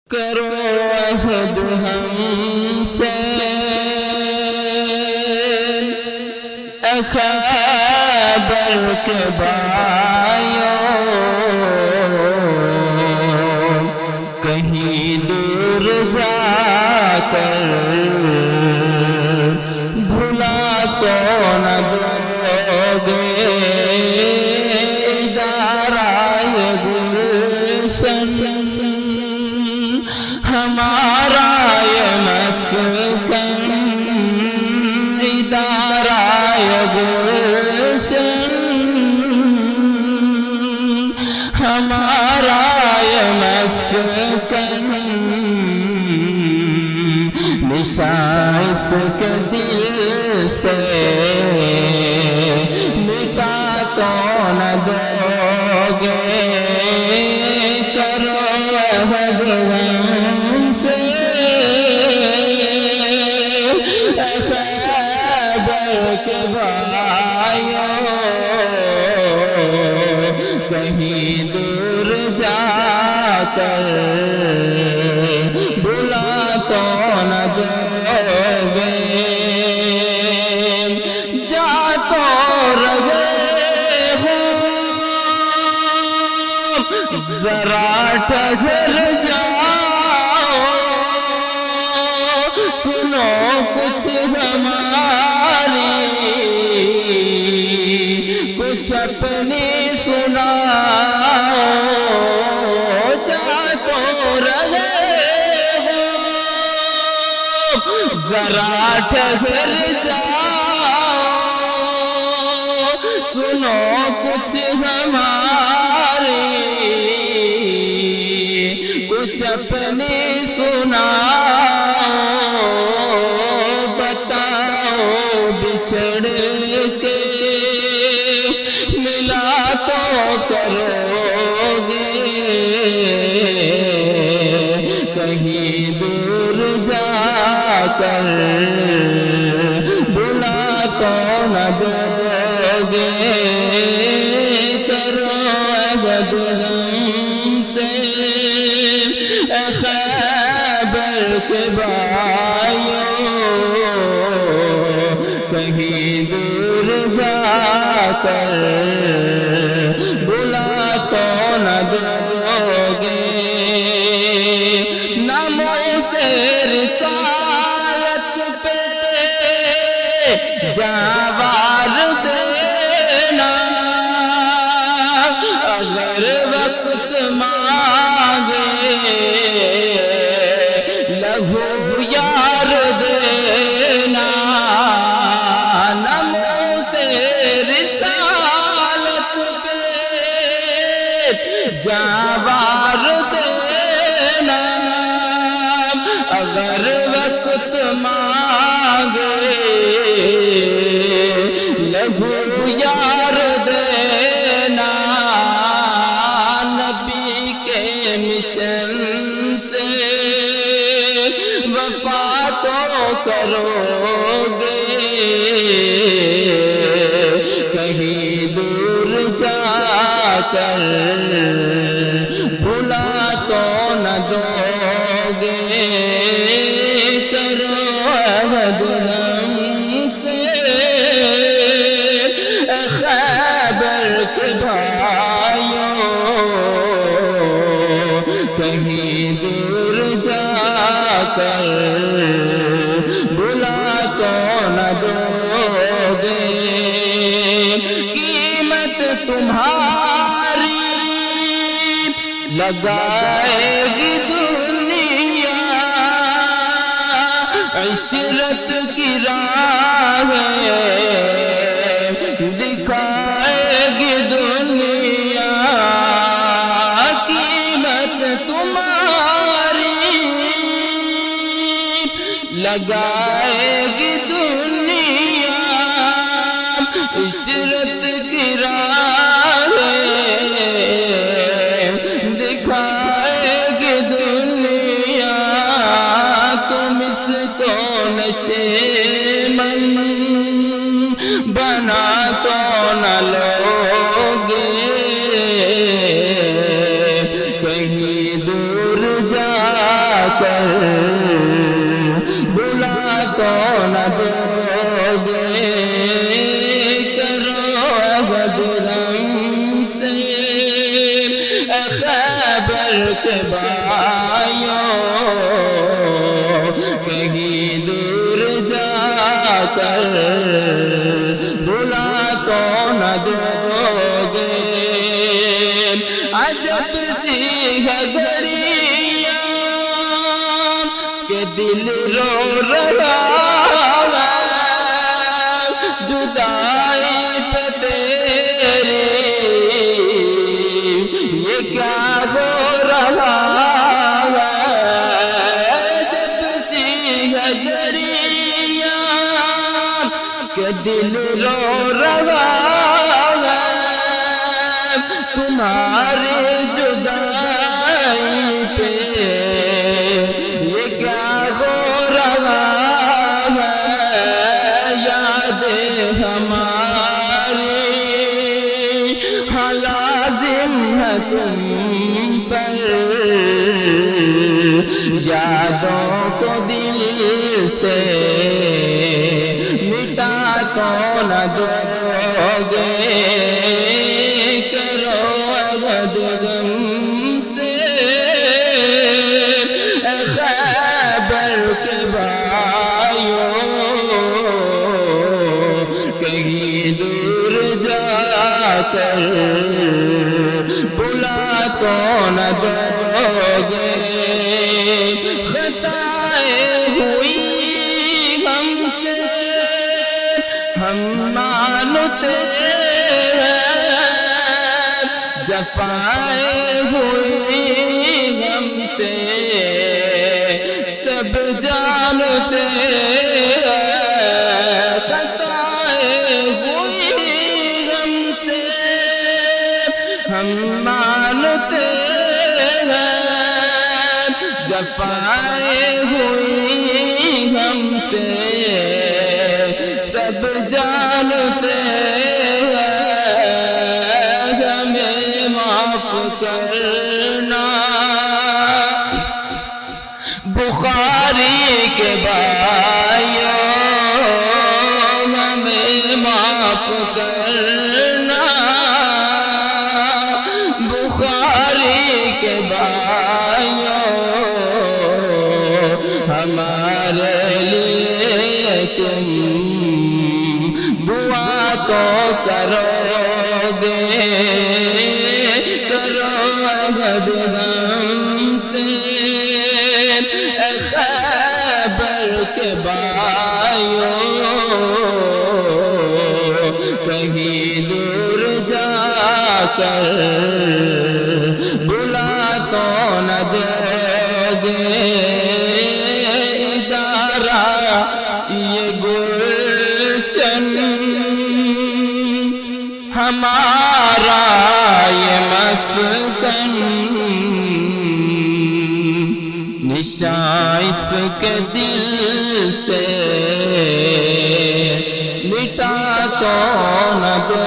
کرو عہد ہم سے اے خیبر کے بھائیوں، کہیں دور جا کر بھلا تو نہ دو گے ادارہ گلشن ہمارا یہ مسکن، ادارہ گلشن ہمارا یہ مسکن، نشان اس کے دل سے مٹا تو نہ دو گے، کرو عہد ہم سے اے خیبر کے بھائیوں، کہیں دور جا کر بلا تو نہ دو گے، جا تو رہے ہو ذرا ٹھہر جاؤ، سنو کچھ ہماری کچھ اپنی سناؤ، جا تو رہے ہو ذرا ٹھہر جاؤ، سنو کچھ ہماری کچھ اپنی سناؤ، بتاؤ بچھڑ کے ملا تو کرو گے، کہیں دور جا کر بلا تو نہ دو گے، کرو عہد ہم سے اے خیبر کے بھائیوں، کہیں دور جا کر بلا تو نہ دو گے، ناموں سے رسالت پہ جاوار دینا، اگر وقت مانگے لہو یار دینا، ناموں سے رسالت پہ جاوار دینا، اگر وقت مانگے لہو یار دینا، نبی کے مشن سے وفا تو کرو گے، کہیں دور جا کر بھلا تو نہ دو گے، کرو عہد ہم سے اے خیبر کے بھائیوں، کہیں دور جا کر بلا تو نہ دو گے، قیمت تمہاری لگائے گی دنیا، عشرت کی راہ دکھائے گی دنیا، قیمت تمہاری لگائے گی دنیا، عشرت کی راہ دکھائے گی دنیا، تم اس کو نشیمن بنا تو نہ لو گے، کہیں دور جا کر بلا تو نہ دو گے کرو عہد غم سے اے خیبر کے بھائیوں کہیں دور جا کر بلا تو نہ دو گے عجب سی ہے دریا کہ دل رو رہا ہے جدائی پہ تیری یہ کیا ہو رہا ہے عجب سی ہے دریا کہ دل رو رہا ہے تمہاری جدائی پہ یہ کیا ہو رہا ہے یاد ہماری ہاں لازم ہے تم پر یادوں کو دل سے مٹا تو نہ دو گے کرو عہد غم سے اے خیبر کے بھائیوں کہیں دور جا کر بلا تو نہ دو گے خطائیں ہوئی ہم سے ہم مانتے جفائیں ہوئی ہم سے سب جانتے خطائیں ہوئی ہم سے ہم مانتے جفائیں ہوئی ہم سے سب جانتے کرنا بخاری کے بھائیوں ہمیں معاف کرنا بخاری کے بھائیوں ہمارے لیے تم دعا تو کرو گے عہد غم سے اے خیبر کے بھائیوں کہیں دور جا کر بلا تو نہ دو گے ادارہ یہ گلشن ہمارا یہ مسکن نشان اس کے دل سے مٹا تو نہ دو